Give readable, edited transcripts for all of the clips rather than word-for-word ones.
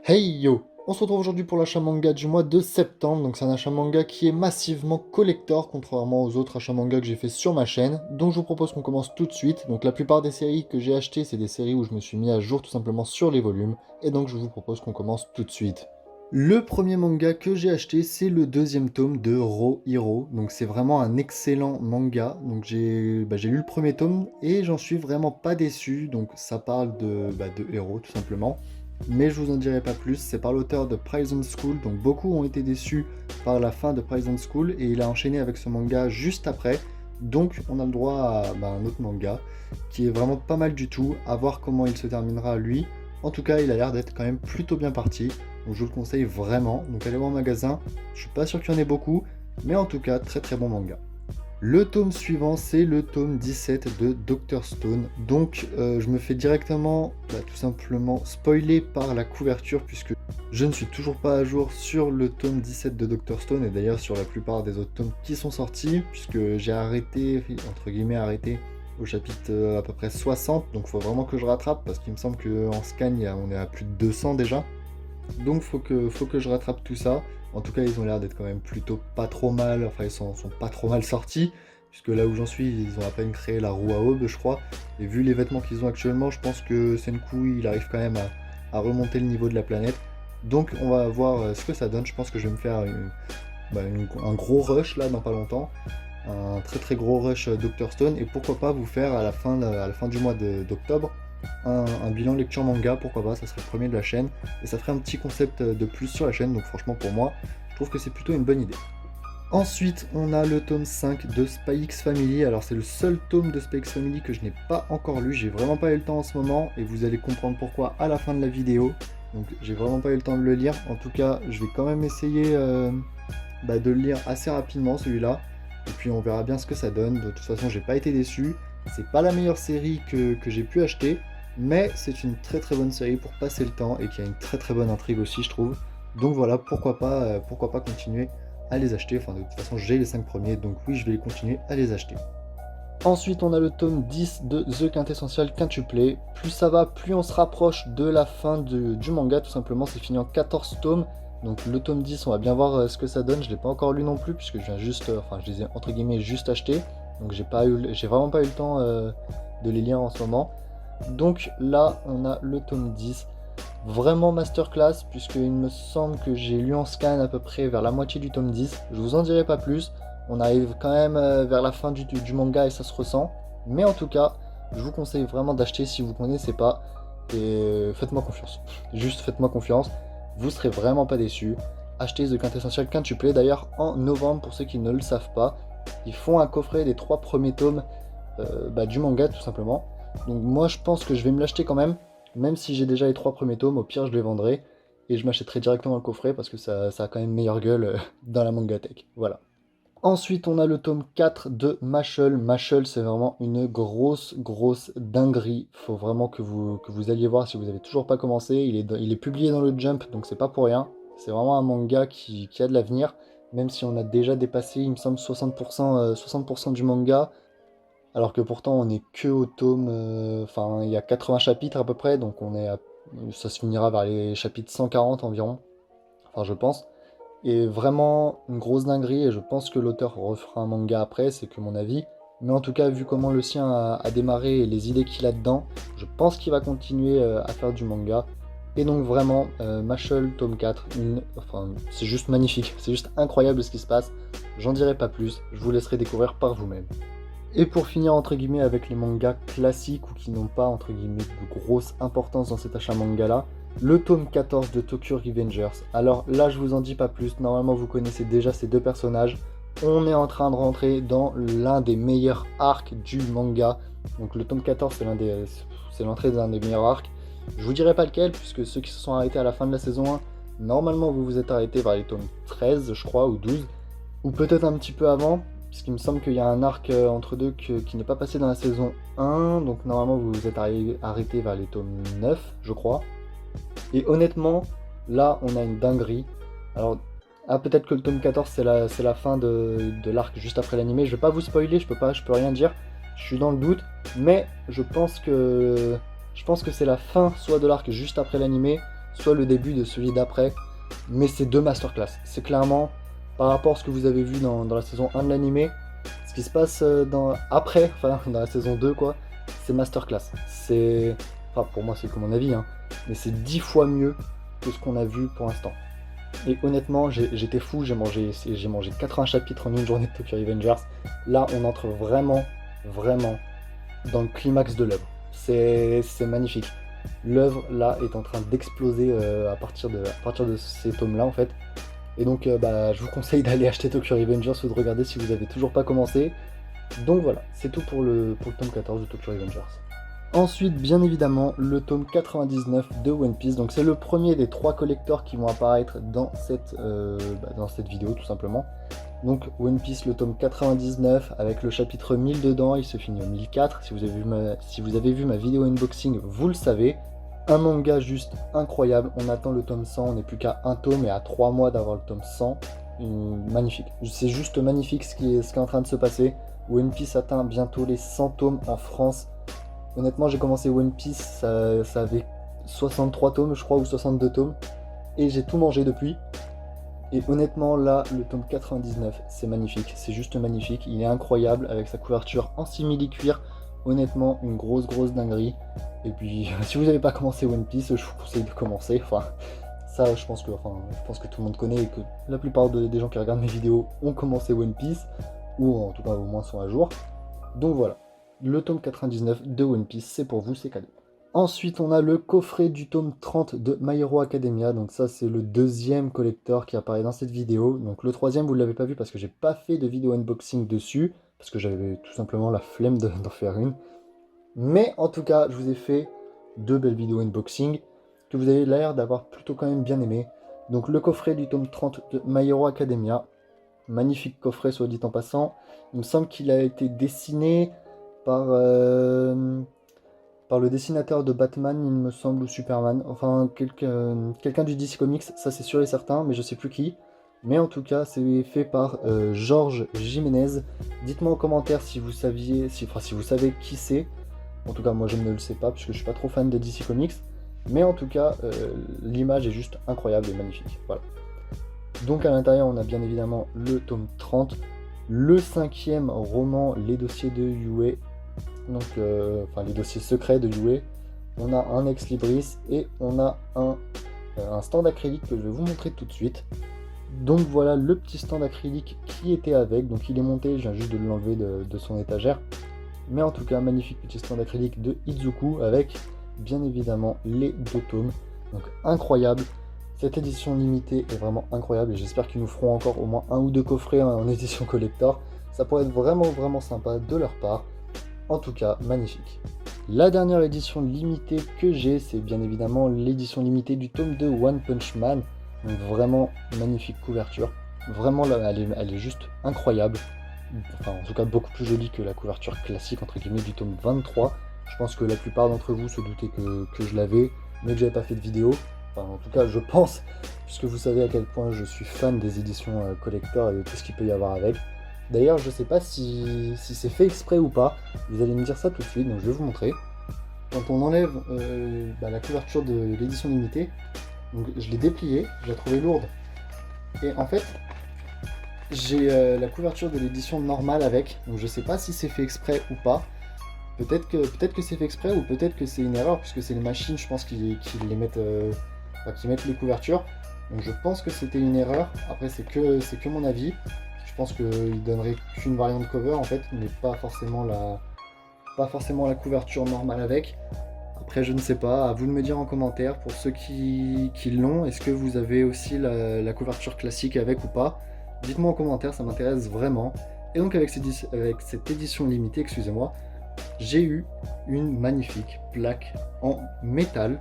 Hey yo! On se retrouve aujourd'hui pour l'achat manga du mois de septembre, donc c'est un achat manga qui est massivement collector, contrairement aux autres achats manga que j'ai fait sur ma chaîne, donc je vous propose qu'on commence tout de suite. Donc la plupart des séries que j'ai achetées, c'est des séries où je me suis mis à jour tout simplement sur les volumes, et donc je vous propose qu'on commence tout de suite. Le premier manga que j'ai acheté, c'est le deuxième tome de Ro Hero, donc c'est vraiment un excellent manga, donc j'ai lu le premier tome, et j'en suis vraiment pas déçu, donc ça parle de héros tout simplement. Mais je vous en dirai pas plus, c'est par l'auteur de Prison School, donc beaucoup ont été déçus par la fin de Prison School, et il a enchaîné avec ce manga juste après, donc on a le droit à un autre manga, qui est vraiment pas mal du tout, à voir comment il se terminera lui. En tout cas, il a l'air d'être quand même plutôt bien parti, donc je vous le conseille vraiment, donc allez voir en magasin, je suis pas sûr qu'il y en ait beaucoup, mais en tout cas, très très bon manga. Le tome suivant, c'est le tome 17 de Dr Stone. Donc, je me fais directement, tout simplement, spoiler par la couverture, puisque je ne suis toujours pas à jour sur le tome 17 de Dr Stone, et d'ailleurs sur la plupart des autres tomes qui sont sortis, puisque j'ai arrêté, entre guillemets arrêté, au chapitre à peu près 60, donc il faut vraiment que je rattrape, parce qu'il me semble qu'en scan, on est à plus de 200 déjà. Donc faut que je rattrape tout ça. En tout cas, ils ont l'air d'être quand même plutôt pas trop mal. Enfin, ils sont pas trop mal sortis. Puisque là où j'en suis, ils ont à peine créé la roue à aube, je crois. Et vu les vêtements qu'ils ont actuellement, je pense que Senku, il arrive quand même à remonter le niveau de la planète. Donc on va voir ce que ça donne. Je pense que je vais me faire un gros rush là dans pas longtemps. Un très très gros rush Dr Stone. Et pourquoi pas vous faire à la fin du mois d'octobre un bilan lecture manga, pourquoi pas, ça serait le premier de la chaîne, et ça ferait un petit concept de plus sur la chaîne, donc franchement pour moi, je trouve que c'est plutôt une bonne idée. Ensuite, on a le tome 5 de Spy X Family, alors c'est le seul tome de Spy X Family que je n'ai pas encore lu, j'ai vraiment pas eu le temps en ce moment, et vous allez comprendre pourquoi à la fin de la vidéo, donc j'ai vraiment pas eu le temps de le lire, en tout cas je vais quand même essayer de le lire assez rapidement celui-là, et puis on verra bien ce que ça donne, de toute façon j'ai pas été déçu, c'est pas la meilleure série que j'ai pu acheter, mais c'est une très très bonne série pour passer le temps et qui a une très très bonne intrigue aussi, je trouve. Donc voilà, pourquoi pas continuer à les acheter. Enfin, de toute façon, j'ai les 5 premiers, donc oui, je vais continuer à les acheter. Ensuite, on a le tome 10 de The Quintessential Quintuplé. Plus ça va, plus on se rapproche de la fin du manga, tout simplement. C'est fini en 14 tomes. Donc le tome 10, on va bien voir ce que ça donne. Je ne l'ai pas encore lu non plus, puisque je viens juste, enfin, je les ai entre guillemets juste achetés. Donc j'ai vraiment pas eu le temps de les lire en ce moment. Donc là, on a le tome 10, vraiment masterclass, puisqu'il me semble que j'ai lu en scan à peu près vers la moitié du tome 10. Je vous en dirai pas plus, on arrive quand même vers la fin du manga et ça se ressent. Mais en tout cas, je vous conseille vraiment d'acheter si vous ne connaissez pas. Et faites-moi confiance. Juste faites-moi confiance, vous serez vraiment pas déçus. Achetez The Quintessential Quintuplé, d'ailleurs en novembre pour ceux qui ne le savent pas. Ils font un coffret des 3 premiers tomes du manga tout simplement. Donc moi je pense que je vais me l'acheter quand même si j'ai déjà les 3 premiers tomes, au pire je les vendrai et je m'achèterai directement le coffret parce que ça a quand même meilleure gueule dans la mangatech. Voilà. Ensuite on a le tome 4 de Mashle. Mashle c'est vraiment une grosse dinguerie. Faut vraiment que vous alliez voir si vous avez toujours pas commencé. Il est publié dans le Jump donc c'est pas pour rien. C'est vraiment un manga qui a de l'avenir. Même si on a déjà dépassé, il me semble, 60%, 60% du manga, alors que pourtant on est que au tome, enfin il y a 80 chapitres à peu près, donc ça se finira vers les chapitres 140 environ, enfin je pense. Et vraiment une grosse dinguerie, et je pense que l'auteur refera un manga après, c'est que mon avis. Mais en tout cas, vu comment le sien a démarré et les idées qu'il a dedans, je pense qu'il va continuer à faire du manga. Et donc vraiment, Mashle tome 4, enfin, c'est juste magnifique, c'est juste incroyable ce qui se passe. J'en dirai pas plus, je vous laisserai découvrir par vous-même. Et pour finir entre guillemets avec les mangas classiques ou qui n'ont pas entre guillemets de grosse importance dans cet achat manga là, le tome 14 de Tokyo Revengers. Alors là je vous en dis pas plus, normalement vous connaissez déjà ces deux personnages. On est en train de rentrer dans l'un des meilleurs arcs du manga. Donc le tome 14 c'est l'entrée d'un des meilleurs arcs. Je vous dirai pas lequel puisque ceux qui se sont arrêtés à la fin de la saison 1, normalement vous vous êtes arrêtés vers les tomes 13 je crois ou 12. Ou peut-être un petit peu avant, puisqu'il me semble qu'il y a un arc entre deux qui n'est pas passé dans la saison 1, donc normalement vous vous êtes arrêté vers les tomes 9, je crois. Et honnêtement, là on a une dinguerie. Alors, peut-être que le tome 14 c'est la fin de l'arc juste après l'animé, je vais pas vous spoiler, je peux rien dire, je suis dans le doute, mais je pense que c'est la fin soit de l'arc juste après l'animé, soit le début de celui d'après, mais c'est deux masterclass. C'est clairement, par rapport à ce que vous avez vu dans la saison 1 de l'animé, ce qui se passe après, enfin dans la saison 2 quoi, c'est masterclass. C'est, enfin pour moi c'est que mon avis, hein, mais c'est 10 fois mieux que ce qu'on a vu pour l'instant. Et honnêtement, j'étais fou, j'ai mangé 80 chapitres en une journée de Tokyo Revengers. Là, on entre vraiment, vraiment dans le climax de l'œuvre. C'est magnifique. L'œuvre, là, est en train d'exploser à partir de ces tomes-là, en fait. Et donc, je vous conseille d'aller acheter Tokyo Revengers ou de regarder si vous n'avez toujours pas commencé. Donc voilà, c'est tout pour le tome 14 de Tokyo Revengers. Ensuite, bien évidemment, le tome 99 de One Piece. Donc c'est le premier des 3 collecteurs qui vont apparaître dans cette vidéo, tout simplement. Donc One Piece, le tome 99, avec le chapitre 1000 dedans, il se finit au 1004. Si vous avez vu ma vidéo unboxing, vous le savez. Un manga juste incroyable. On attend le tome 100, on n'est plus qu'à un tome et à 3 mois d'avoir le tome 100. Magnifique. C'est juste magnifique ce qui est en train de se passer. One Piece atteint bientôt les 100 tomes en France. Honnêtement, j'ai commencé One Piece, ça avait 63 tomes, je crois, ou 62 tomes. Et j'ai tout mangé depuis. Et honnêtement, là, le tome 99, c'est magnifique. C'est juste magnifique. Il est incroyable avec sa couverture en simili-cuir. Honnêtement, une grosse dinguerie. Et puis, si vous n'avez pas commencé One Piece, je vous conseille de commencer. Enfin, ça, je pense que tout le monde connaît et que la plupart des gens qui regardent mes vidéos ont commencé One Piece. Ou en tout cas, au moins sont à jour. Donc voilà. Le tome 99 de One Piece, c'est pour vous, c'est cadeau. Ensuite, on a le coffret du tome 30 de My Hero Academia. Donc ça, c'est le deuxième collector qui apparaît dans cette vidéo. Donc le troisième, vous ne l'avez pas vu parce que j'ai pas fait de vidéo unboxing dessus. Parce que j'avais tout simplement la flemme d'en faire une. Mais en tout cas, je vous ai fait 2 belles vidéos unboxing que vous avez l'air d'avoir plutôt quand même bien aimé. Donc le coffret du tome 30 de My Hero Academia. Magnifique coffret, soit dit en passant. Il me semble qu'il a été dessiné par le dessinateur de Batman, il me semble, ou Superman. Enfin, quelqu'un du DC Comics, ça c'est sûr et certain, mais je sais plus qui. Mais en tout cas, c'est fait par George Jiménez. Dites-moi en commentaire si vous savez qui c'est. En tout cas, moi je ne le sais pas, puisque je suis pas trop fan de DC Comics. Mais en tout cas, l'image est juste incroyable et magnifique. Voilà. Donc à l'intérieur, on a bien évidemment le tome 30, le 5e roman, les dossiers de Yue. Donc, les dossiers secrets de Yue. On a un ex libris et on a un stand acrylique que je vais vous montrer tout de suite. Donc voilà le petit stand acrylique qui était avec. Donc il est monté, je viens juste de l'enlever de son étagère. Mais en tout cas, magnifique petit stand acrylique de Izuku avec bien évidemment les 2 tomes. Donc incroyable. Cette édition limitée est vraiment incroyable et j'espère qu'ils nous feront encore au moins 1 ou 2 coffrets en édition collector. Ça pourrait être vraiment sympa de leur part. En tout cas, magnifique. La dernière édition limitée que j'ai, c'est bien évidemment l'édition limitée du tome de One Punch Man. Donc vraiment magnifique couverture. Vraiment, là, elle est juste incroyable. Enfin, en tout cas, beaucoup plus jolie que la couverture classique, entre guillemets, du tome 23. Je pense que la plupart d'entre vous se doutaient que je l'avais, mais que j'avais pas fait de vidéo. Enfin, en tout cas, je pense, puisque vous savez à quel point je suis fan des éditions collector et de tout ce qu'il peut y avoir avec. D'ailleurs, je sais pas si c'est fait exprès ou pas, vous allez me dire ça tout de suite, donc je vais vous montrer. Quand on enlève la couverture de l'édition limitée, donc je l'ai dépliée, je la trouvais lourde. Et en fait, j'ai la couverture de l'édition normale avec, donc je sais pas si c'est fait exprès ou pas. Peut-être que c'est fait exprès ou peut-être que c'est une erreur, puisque c'est les machines, je pense, qui les mettent, qui mettent les couvertures. Donc je pense que c'était une erreur. Après, c'est que mon avis. Je pense qu'il donnerait qu'une variante cover en fait, mais pas forcément la couverture normale avec. Après, je ne sais pas, à vous de me dire en commentaire pour ceux qui l'ont. Est-ce que vous avez aussi la couverture classique avec ou pas? Dites-moi en commentaire, ça m'intéresse vraiment. Et donc avec cette édition limitée, excusez-moi, j'ai eu une magnifique plaque en métal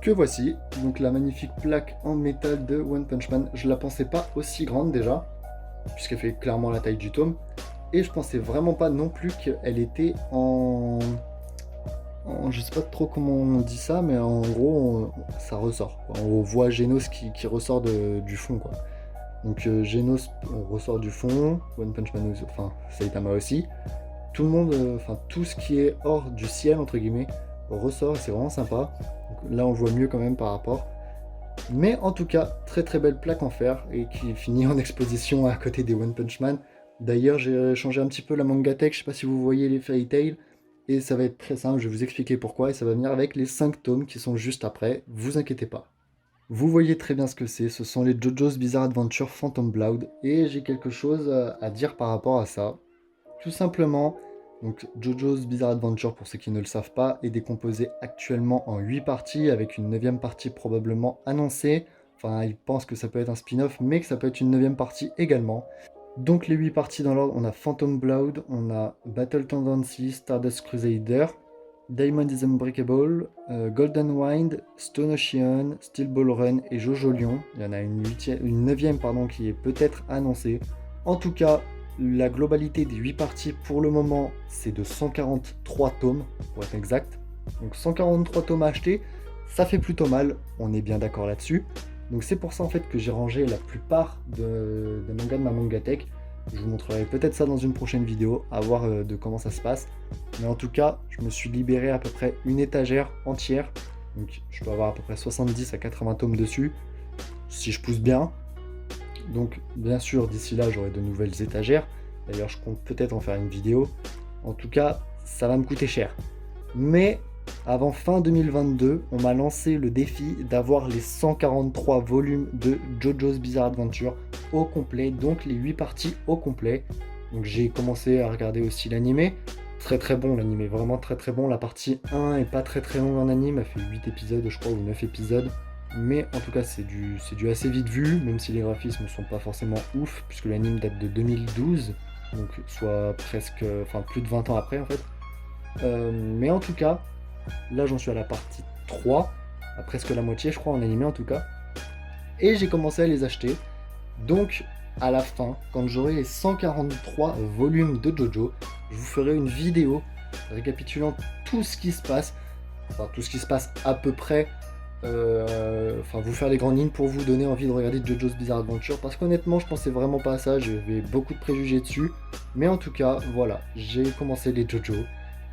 que voici. Donc la magnifique plaque en métal de One Punch Man. Je la pensais pas aussi grande déjà, puisqu'elle fait clairement la taille du tome. Et je pensais vraiment pas non plus qu'elle était je sais pas trop comment on dit ça, mais en gros, ça ressort, quoi. On voit Genos qui ressort du fond, quoi. Donc Genos ressort du fond, One Punch Man, enfin Saitama aussi. Tout le monde, tout ce qui est hors du ciel, entre guillemets, ressort, et c'est vraiment sympa. Donc là, on voit mieux quand même par rapport. Mais en tout cas, très très belle plaque en fer et qui finit en exposition à côté des One Punch Man. D'ailleurs, j'ai changé un petit peu la Mangatech, je sais pas si vous voyez les Fairy Tail, et ça va être très simple, je vais vous expliquer pourquoi, et ça va venir avec les 5 tomes qui sont juste après, vous inquiétez pas. Vous voyez très bien ce que c'est, ce sont les JoJo's Bizarre Adventure Phantom Blood, et j'ai quelque chose à dire par rapport à ça. Tout simplement, donc JoJo's Bizarre Adventure, pour ceux qui ne le savent pas, est décomposé actuellement en 8 parties, avec une 9ème partie probablement annoncée. Enfin, ils pensent que ça peut être un spin-off, mais que ça peut être une 9ème partie également. Donc les 8 parties dans l'ordre, on a Phantom Blood, on a Battle Tendency, Stardust Crusader, Diamond is Unbreakable, Golden Wind, Stone Ocean, Steel Ball Run et Jojo Lion. Il y en a une 9ème pardon, qui est peut-être annoncée. En tout cas, la globalité des 8 parties pour le moment, c'est de 143 tomes, pour être exact. Donc 143 tomes à acheter, ça fait plutôt mal, on est bien d'accord là-dessus. Donc c'est pour ça en fait que j'ai rangé la plupart des mangas de ma Mangatech. Je vous montrerai peut-être ça dans une prochaine vidéo, à voir de comment ça se passe. Mais en tout cas, je me suis libéré à peu près une étagère entière. Donc je dois avoir à peu près 70 à 80 tomes dessus, si je pousse bien. Donc bien sûr, d'ici là, j'aurai de nouvelles étagères. D'ailleurs, je compte peut-être en faire une vidéo. En tout cas, ça va me coûter cher. Mais avant fin 2022, on m'a lancé le défi d'avoir les 143 volumes de JoJo's Bizarre Adventure au complet, donc les 8 parties au complet. Donc j'ai commencé à regarder aussi l'animé. Très très bon l'animé, vraiment très très bon. La partie 1 est pas très très longue en anime, elle fait 8 épisodes je crois, ou 9 épisodes. Mais en tout cas c'est du assez vite vu, même si les graphismes ne sont pas forcément ouf, puisque l'anime date de 2012, donc soit presque, enfin plus de 20 ans après en fait. Mais en tout cas, là j'en suis à la partie 3, à presque la moitié je crois en animé en tout cas. Et j'ai commencé à les acheter. Donc à la fin, quand j'aurai les 143 volumes de JoJo, je vous ferai une vidéo récapitulant tout ce qui se passe. Enfin tout ce qui se passe à peu près. Enfin vous faire les grandes lignes pour vous donner envie de regarder JoJo's Bizarre Adventure. Parce qu'honnêtement je pensais vraiment pas à ça, j'avais beaucoup de préjugés dessus. Mais en tout cas voilà, j'ai commencé les JoJo.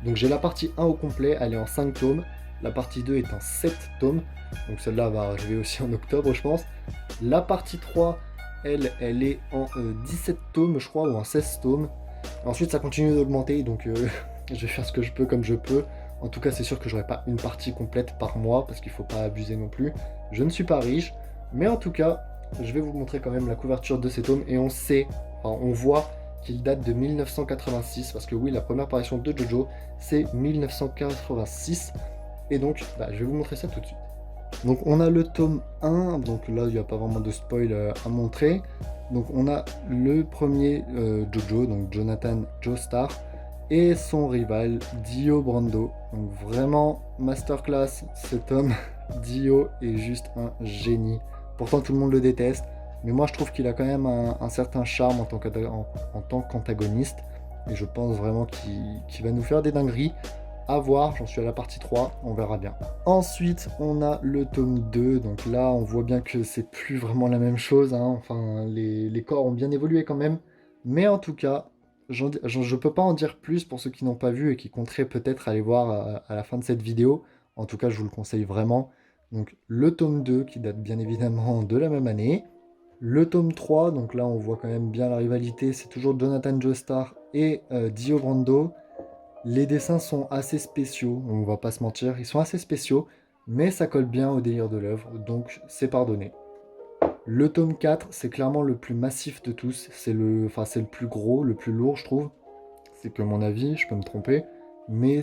Donc j'ai la partie 1 au complet, elle est en 5 tomes. La partie 2 est en 7 tomes. Donc celle-là va arriver aussi en octobre, je pense. La partie 3, elle est en 17 tomes, je crois, ou en 16 tomes. Ensuite, ça continue d'augmenter, donc je vais faire ce que je peux comme je peux. En tout cas, c'est sûr que j'aurai pas une partie complète par mois, parce qu'il faut pas abuser non plus. Je ne suis pas riche, mais en tout cas, je vais vous montrer quand même la couverture de ces tomes, et on sait, enfin, on voit qu'il date de 1986, parce que oui, la première apparition de Jojo, c'est 1986, et donc, je vais vous montrer ça tout de suite. Donc on a le tome 1, donc là il n'y a pas vraiment de spoil à montrer. Donc on a le premier Jojo, donc Jonathan Joestar, et son rival Dio Brando. Donc vraiment masterclass cet homme. Dio est juste un génie. Pourtant tout le monde le déteste, mais moi je trouve qu'il a quand même un certain charme en tant qu'antagoniste. Et je pense vraiment qu'il va nous faire des dingueries. À voir, j'en suis à la partie 3, on verra bien. Ensuite, on a le tome 2, donc là, on voit bien que c'est plus vraiment la même chose, hein. Enfin, les corps ont bien évolué quand même, mais en tout cas, je peux pas en dire plus pour ceux qui n'ont pas vu et qui compteraient peut-être aller voir à la fin de cette vidéo. En tout cas, je vous le conseille vraiment. Donc, le tome 2, qui date bien évidemment de la même année. Le tome 3, donc là, on voit quand même bien la rivalité, c'est toujours Jonathan Joestar et Dio Brando. Les dessins sont assez spéciaux, on va pas se mentir, ils sont assez spéciaux, mais ça colle bien au délire de l'œuvre, donc c'est pardonné. Le tome 4, c'est clairement le plus massif de tous, c'est le plus gros, le plus lourd je trouve. C'est que mon avis, je peux me tromper, mais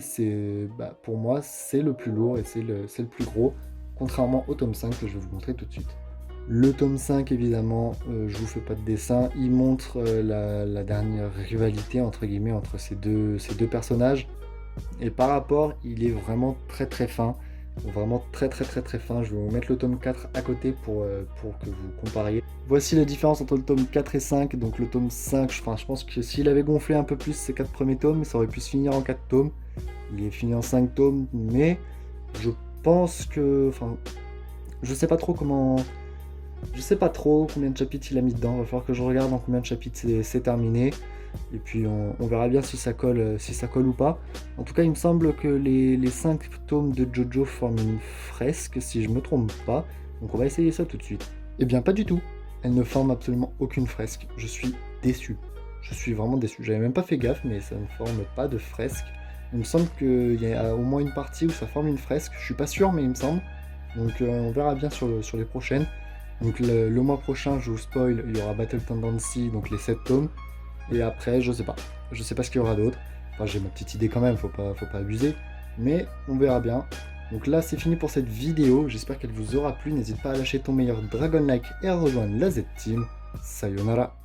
pour moi c'est le plus lourd et c'est le plus gros, contrairement au tome 5 que je vais vous montrer tout de suite. Le tome 5, évidemment, je vous fais pas de dessin, il montre la dernière rivalité entre guillemets entre ces deux personnages. Et par rapport, il est vraiment très très fin, vraiment très très très très fin. Je vais vous mettre le tome 4 à côté pour que vous compariez. Voici la différence entre le tome 4 et 5. Donc le tome 5, je pense que s'il avait gonflé un peu plus ces 4 premiers tomes, ça aurait pu se finir en 4 tomes. Il est fini en 5 tomes, mais je pense que... Enfin, je sais pas trop comment... Je sais pas trop combien de chapitres il a mis dedans, il va falloir que je regarde en combien de chapitres c'est terminé. Et puis on verra bien si ça colle ou pas. En tout cas, il me semble que les 5 tomes de Jojo forment une fresque, si je me trompe pas. Donc on va essayer ça tout de suite. Eh bien pas du tout. Elle ne forme absolument aucune fresque. Je suis déçu. Je suis vraiment déçu. J'avais même pas fait gaffe, mais ça ne forme pas de fresque. Il me semble qu'il y a au moins une partie où ça forme une fresque. Je suis pas sûr, mais il me semble. Donc on verra bien sur les prochaines. Donc le mois prochain, je vous spoil, il y aura Battle Tendency, donc les 7 tomes. Et après, je sais pas. Je sais pas ce qu'il y aura d'autre. Enfin, j'ai ma petite idée quand même, faut pas abuser. Mais on verra bien. Donc là, c'est fini pour cette vidéo. J'espère qu'elle vous aura plu. N'hésite pas à lâcher ton meilleur Dragon Like et à rejoindre la Z-Team. Sayonara.